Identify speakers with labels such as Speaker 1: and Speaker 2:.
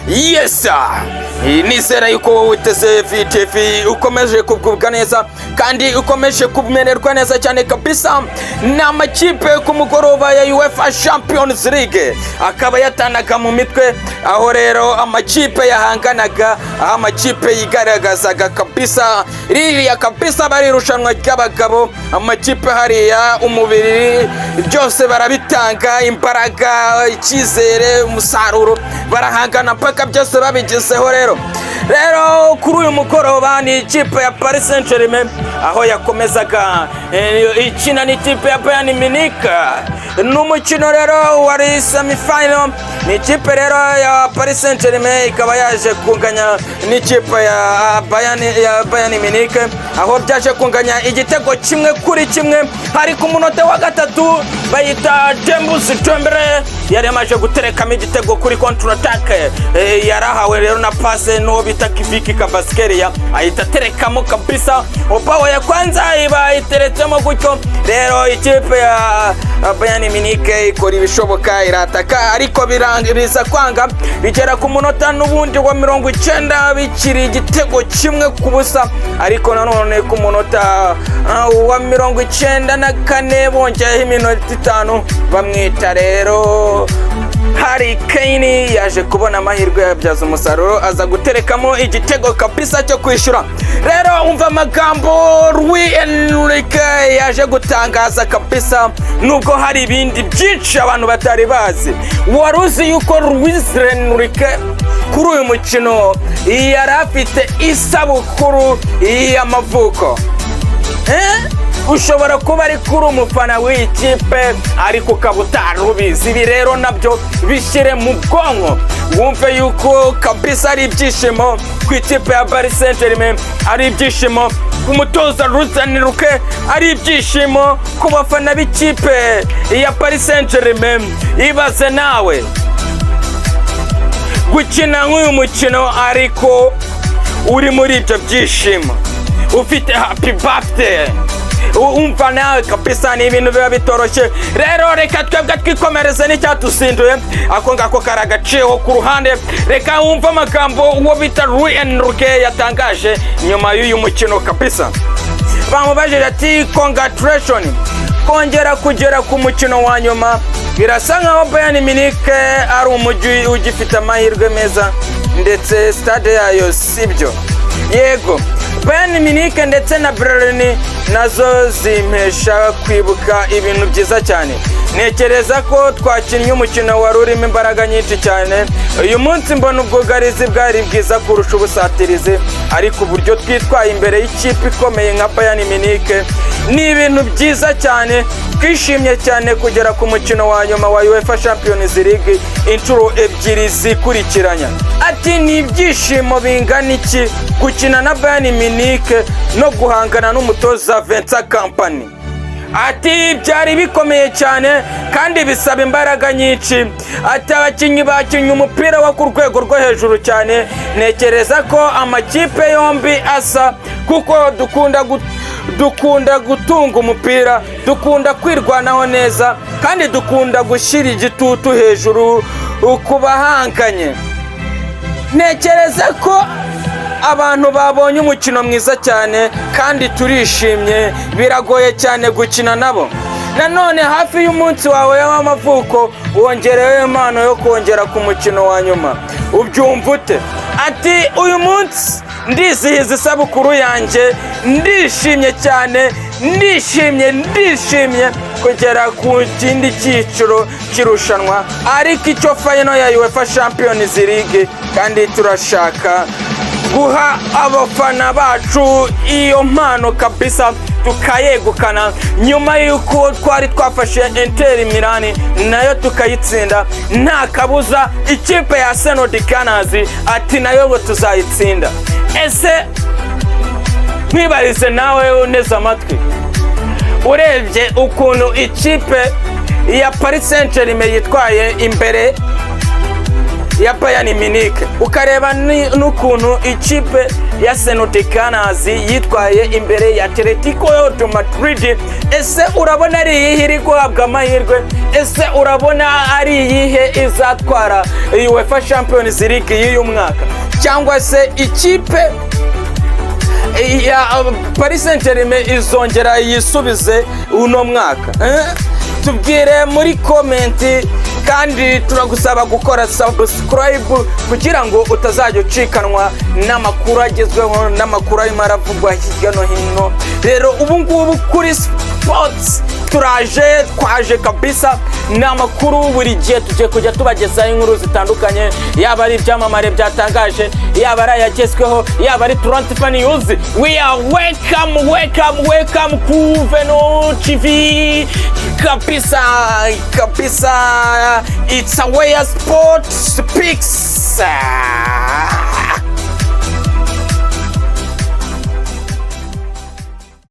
Speaker 1: Yes nizera yuko wowe uteze VTV ukomeje kubwubwa neza kandi ukomeje kumererwa neza cyane kabisa. Ni amakipe ku mugoroba ya UEFA Champions League akaba yatanaga mu mitwe, aho rero amakipe yahanganaga, amakipe yigaragazaga kabisa ririya kabisa, bari irushanwa ry'abagabo. Amakipe hariya umubiri byose barabitanga, imbaraga, icyizere, umusaruro, barahangana mpaka byose babigezeho. Rero kuri uyu mugoroba ni ikipe ya Paris Saint-Germain aho yakomezaga ikina n'ikipe ya Bayern Munich. N'umukino rero wari semi-final, ni ikipe rero ya Paris Saint-Germain ikaba yaje kunganya n'ikipe ya Bayern Munich, aho byaje kunganya igitego 1-1. Hari ku munota wa gatatu bayita Dembouz Doumbéré yari amaje guterekamo igitego kuri contre attaque, yarahawe rero na passe no bita Kiviki Kvaratskhelia ahita terekamo kabisa. Opawa ya kwanza iba iteretsemo gutyo. Rero ikipe ya Bayern Munich ikora ibishoboka irataka, ariko birangiza kwanga, bigera ku munota n'ubundi wa 90 bikiri igitego 1-0. Ariko nanone ku munota wa 94 bongeyeho iminota 5 bamwita rero Harry Kane, yaje kubona amahirwe yabyaza umusaruro aza guterekamo igitego kabisa cyo kwishura. Rero umva amagambo Luis Enrique yaje gutangaza kabisa, nubwo hari ibindi byinshi abantu batari bazi. Waruzi yuko Luis Enrique kuri uyu mukino yari afite isabukuru y'amavuko? Ushobora kuba ari kuri umufana w'ikipe ariko ukabutarubizi. Ibi rero nabyo bishyire mu bwonko, wumve yuko kabisa ari ibyishimo ku ikipe ya Paris Saint-Germain, ari ibyishimo ku mutoza Luis Enrique, ari ibyishimo ku bafana b'ikipe ya Paris Saint-Germain. Ibaze nawe gukina nk'uyu mukino ariko uri muri ibyo byishimo, ufite happy birthday, umva nawe kabisa ni ibintu biba bitoroshye. Rero reka twebwe twikomereze n'icyatusinduye, ako ngako karagaciyeho ku ruhande. Reka wumva amagambo uwo bita Luis Enrique yatangaje nyuma y'uyu mukino kabisa. Bamubajije ati congratulations, kongera kugera ku mukino wa nyuma. Birasa nkaho Bayern Munich ari umujyi ugifite amahirwe meza ndetse stade yayo sibyo. Yego, Bayern Munich ndetse na Berlin nazo zimpesha kwibuka ibintu byiza cyane. Nekereza ko twakinnye umukino wari urimo imbaraga nyinshi cyane. Uyu munsi mbona ubwugarizi bwari bwiza kurusha ubusatirizi, ariko uburyo twitwaye imbere y'ikipe ikomeye nka Bayern Munich ni ibintu byiza cyane. Twishimye cyane kugera ku mukino wa nyuma wa UEFA Champions League inshuro 2 zikurikiranya. Ati ni ibyishimo bingana iki gukina na Bayern Munich no guhangana n'umutoza Vincent Kompany. Ati byari bikomeye cyane kandi bisaba imbaraga nyinshi. Ati abakinnyi bakinnye umupira wo ku rwego rwo hejuru cyane. Nekereza ko amakipe yombi asa, kuko dukunda gutunga umupira, dukunda kwirwanaho neza kandi dukunda gushyira igitutu hejuru ku bahanganye. Nekereza ko abantu babonye umukino mwiza cyane kandi turishimye, biragoye cyane gukina nabo. Nanone hafi y'umunsi wawe w'amavuko wongerewe impano yo kongera ku mukino wa nyuma. Ubyumva ute? Ati uyu munsi ndizihiza isabukuru yanjye, ndishimye cyane, ndishimye kugera ku kindi cyiciro kirushanwa, ariko icyo final ya UEFA Champions League, kandi turashaka guha abafana bacu iyo mpano kabisa tukayegukana, nyuma yuko twari twafashe Inter Milan nayo tukayitsinda nta kabuza. Ikipe ya Arsenal de Gunners ati nayo tuzayitsinda. Ese mwibarize nawe uneze amatwi, urebye ukuntu ikipe ya Paris Saint-Germain yitwaye imbere ya Bayern Munich, ukareba n'ukuntu ikipe ya Senotekanas yitwaye imbere ya Atletico de Madrid. Ese urabona ari iyihe iri guhabwa amahirwe? Ese urabona ari iyihe izatwara UEFA Champions League y'uyu mwaka? Cyangwa se ikipe ya Paris Saint-Germain izongera yisubize uno mwaka? Tubwire muri komenti, kandi turagusaba gukora subscribe kugira ngo utazajya ucikanwa n'amakuru agezweho, n'amakuru arimo aravugwa hirya no hino. Rero ubu ngubu kuri sports twaje kabisa n'amakuru buri gihe tugiye kujya tubagezaho inkuru zitandukanye, yaba ari ibyamamare byatangaje, yaba ari ayagezweho, yaba ari transfer news. We are welcome ku Veno TV kabisa. It's a way sport speaks.